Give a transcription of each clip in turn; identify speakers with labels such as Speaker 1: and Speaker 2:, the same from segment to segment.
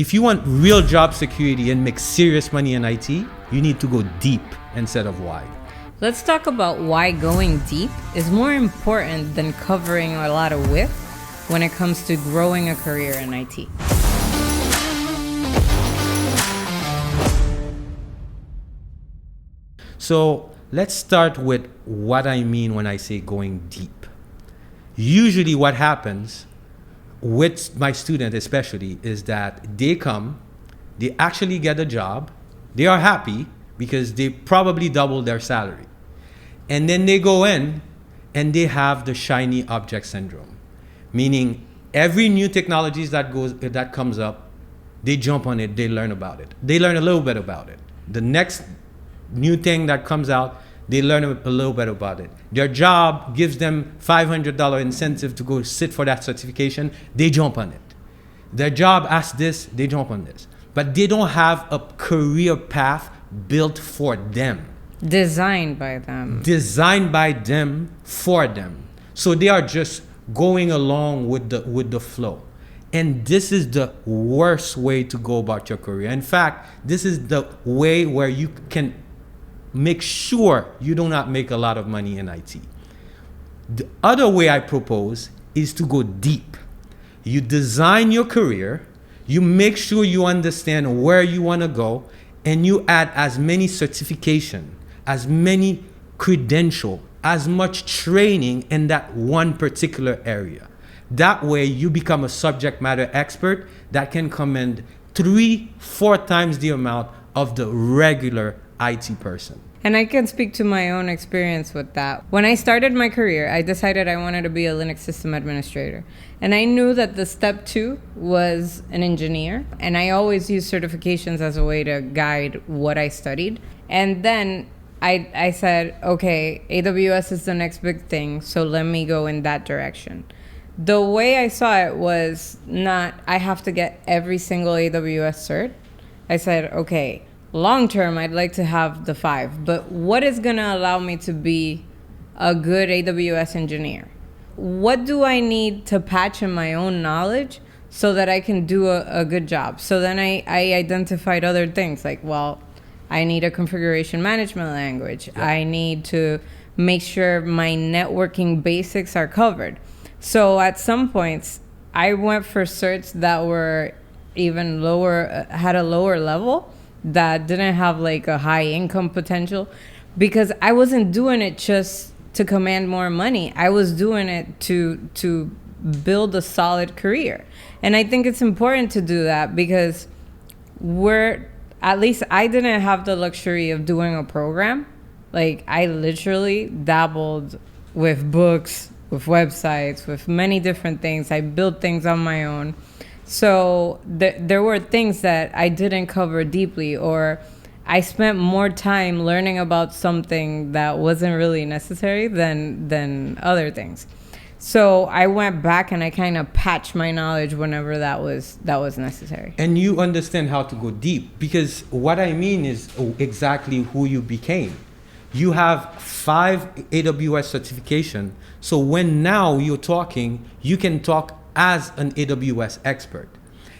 Speaker 1: if you want real job security and make serious money in IT, you need to go deep instead of wide.
Speaker 2: Let's talk about why going deep is more important than covering a lot of width when it comes to growing a career in IT.
Speaker 1: So let's start with what I mean when I say going deep. Usually what happens with my student especially is that they come, they actually get a job, they are happy because they probably doubled their salary. And then they go in and they have the shiny object syndrome, meaning every new technologies that comes up, they jump on it, they learn about it. They learn a little bit about it. The next new thing that comes out, they learn a little bit about it. Their job gives them $500 incentive to go sit for that certification. They jump on it. Their job asks this, they jump on this. But they don't have a career path built for them.
Speaker 2: Designed by them.
Speaker 1: Designed by them, for them. So they are just going along with the flow. And this is the worst way to go about your career. In fact, this is the way where you can make sure you do not make a lot of money in IT. The other way I propose is to go deep. You design your career, you make sure you understand where you want to go, and you add as many certification, as many credential, as much training in that one particular area. That way you become a subject matter expert that can command 3-4 times the amount of the regular IT person.
Speaker 2: And I can speak to my own experience with that. When I started my career, I decided I wanted to be a Linux system administrator. And I knew that the step 2 was an engineer. And I always used certifications as a way to guide what I studied. And then I said, okay, AWS is the next big thing, so let me go in that direction. The way I saw it was not, I have to get every single AWS cert. I said, okay, long term, I'd like to have the 5, but what is going to allow me to be a good AWS engineer? What do I need to patch in my own knowledge so that I can do a good job? So then I identified other things like, well, I need a configuration management language. Yep. I need to make sure my networking basics are covered. So at some points, I went for certs that were even lower, had a lower level, that didn't have like a high income potential, because I wasn't doing it just to command more money. I was doing it to build a solid career. And I think it's important to do that because at least I didn't have the luxury of doing a program. Like I literally dabbled with books, with websites, with many different things. I built things on my own. So there were things that I didn't cover deeply, or I spent more time learning about something that wasn't really necessary than other things. So I went back and I kind of patched my knowledge whenever that was necessary.
Speaker 1: And you understand how to go deep, because what I mean is exactly who you became. You have 5 AWS certification. So when now you're talking, you can talk as an AWS expert.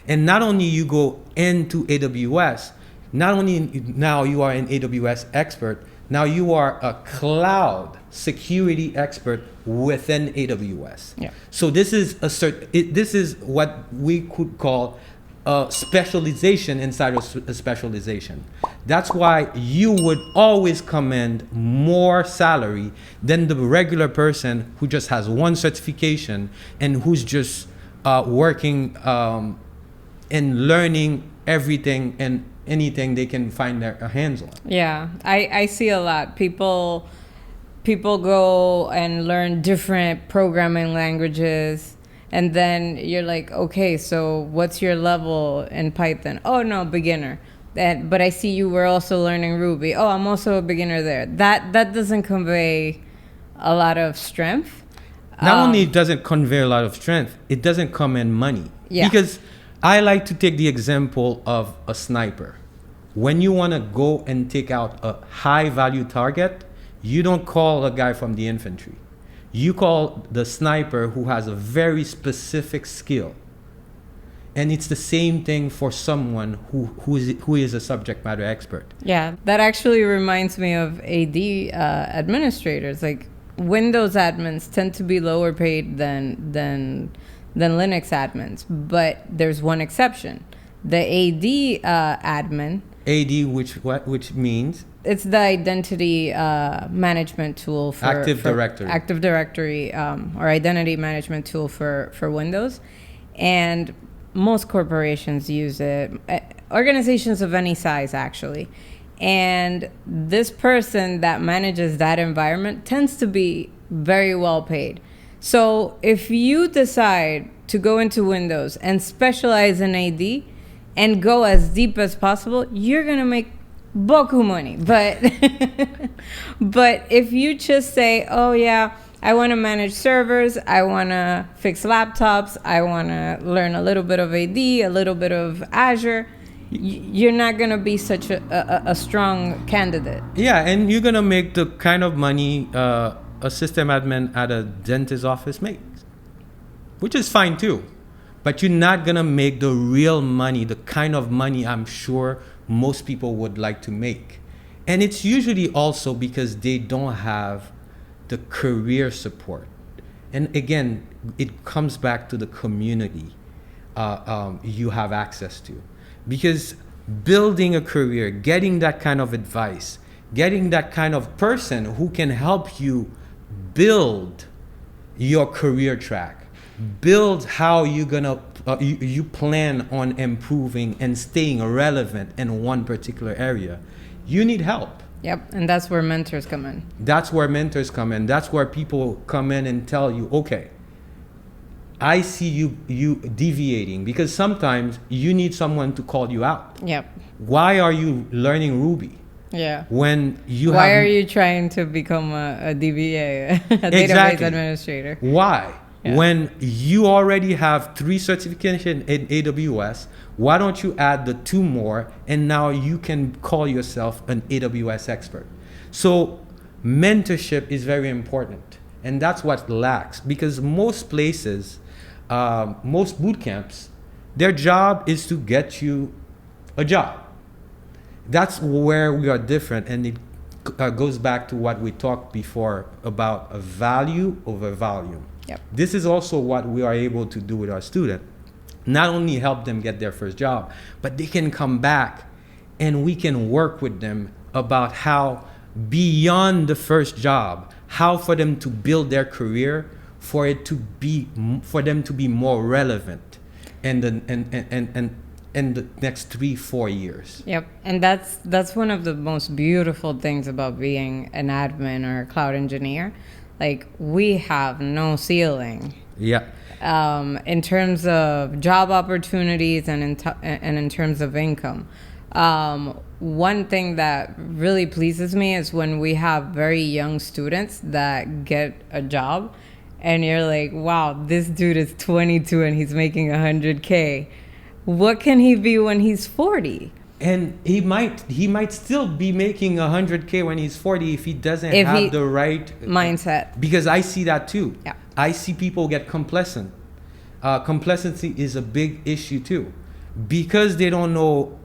Speaker 1: And not only you go into AWS, not only now you are an AWS expert, now you are a cloud security expert within AWS.
Speaker 2: Yeah.
Speaker 1: So this is this is what we could call a specialization inside of a specialization. That's why you would always command more salary than the regular person who just has one certification and who's just working and learning everything and anything they can find their hands on.
Speaker 2: Yeah, I see a lot. People go and learn different programming languages, and then you're like, okay, so what's your level in Python? Oh no, beginner. But I see you were also learning Ruby. Oh, I'm also a beginner there. That doesn't convey a lot of strength.
Speaker 1: Not only does it convey a lot of strength, it doesn't come in money.
Speaker 2: Yeah.
Speaker 1: Because I like to take the example of a sniper. When you want to go and take out a high value target, you don't call a guy from the infantry. You call the sniper who has a very specific skill. And it's the same thing for someone who is a subject matter expert.
Speaker 2: Yeah, that actually reminds me of AD administrators. Like Windows admins tend to be lower paid than Linux admins, but there's one exception. The AD admin.
Speaker 1: AD, which means
Speaker 2: it's the identity management tool for
Speaker 1: Active Directory.
Speaker 2: Active Directory or identity management tool for Windows, and most corporations use it, organizations of any size actually. And this person that manages that environment tends to be very well paid. So if you decide to go into Windows and specialize in AD and go as deep as possible, you're going to make boku money. But if you just say, oh yeah, I want to manage servers, I want to fix laptops, I want to learn a little bit of AD, a little bit of Azure, you're not going to be such a strong candidate.
Speaker 1: Yeah, and you're going to make the kind of money a system admin at a dentist's office makes, which is fine too. But you're not going to make the real money, the kind of money I'm sure most people would like to make. And it's usually also because they don't have the career support. And again, it comes back to the community you have access to. Because building a career, getting that kind of advice, getting that kind of person who can help you build your career track, build how you're gonna you plan on improving and staying relevant in one particular area, you need help.
Speaker 2: Yep, and that's where mentors come in.
Speaker 1: That's where mentors come in. That's where people come in and tell you, okay, I see you deviating, because sometimes you need someone to call you out.
Speaker 2: Yep.
Speaker 1: Why are you learning Ruby?
Speaker 2: Yeah.
Speaker 1: When you
Speaker 2: Why are you trying to become a DBA, a database administrator?
Speaker 1: Why?
Speaker 2: Yeah.
Speaker 1: When you already have 3 certifications in AWS, why don't you add the 2 more, and now you can call yourself an AWS expert? So mentorship is very important, and that's what lacks, because most places, most boot camps, their job is to get you a job. That's where we are different, and it goes back to what we talked before about a value over volume.
Speaker 2: Yep.
Speaker 1: This is also what we are able to do with our students. Not only help them get their first job, but they can come back and we can work with them about how beyond the first job, how for them to build their career, for them to be more relevant in the next 3-4 years.
Speaker 2: Yep, and that's one of the most beautiful things about being an admin or a cloud engineer. Like, we have no ceiling.
Speaker 1: Yeah.
Speaker 2: In terms of job opportunities and in terms of income. One thing that really pleases me is when we have very young students that get a job and you're like, wow, this dude is 22 and he's making 100K. What can he be when he's 40?
Speaker 1: And he might still be making 100K when he's 40 if he doesn't have the right
Speaker 2: mindset.
Speaker 1: Because I see that too.
Speaker 2: Yeah.
Speaker 1: I see people get complacent. Complacency is a big issue too, because they don't know,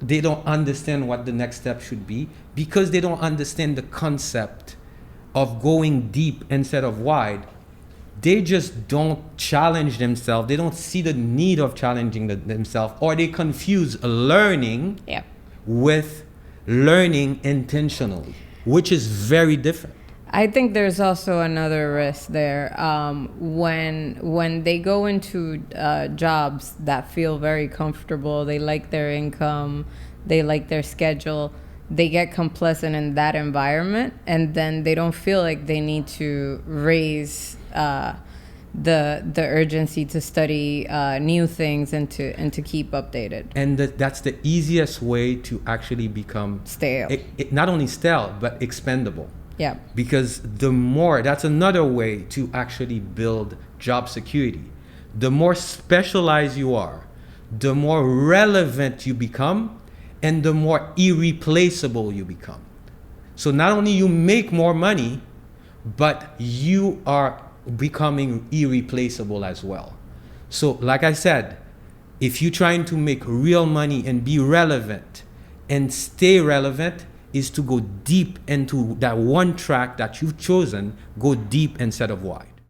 Speaker 1: they don't understand what the next step should be, because they don't understand the concept of going deep instead of wide. They just don't challenge themselves. They don't see the need of challenging themselves, or they confuse learning with learning intentionally, which is very different.
Speaker 2: I think there's also another risk there. When they go into jobs that feel very comfortable, they like their income, they like their schedule, they get complacent in that environment, and then they don't feel like they need to raise the urgency to study new things and to keep updated. And
Speaker 1: that's the easiest way to actually become
Speaker 2: stale.
Speaker 1: Not only stale, but expendable.
Speaker 2: Yeah.
Speaker 1: Because that's another way to actually build job security. The more specialized you are, the more relevant you become, and the more irreplaceable you become. So not only you make more money, but you are becoming irreplaceable as well. So like I said, If you're trying to make real money and be relevant and stay relevant, is to go deep into that one track that you've chosen, go deep instead of wide.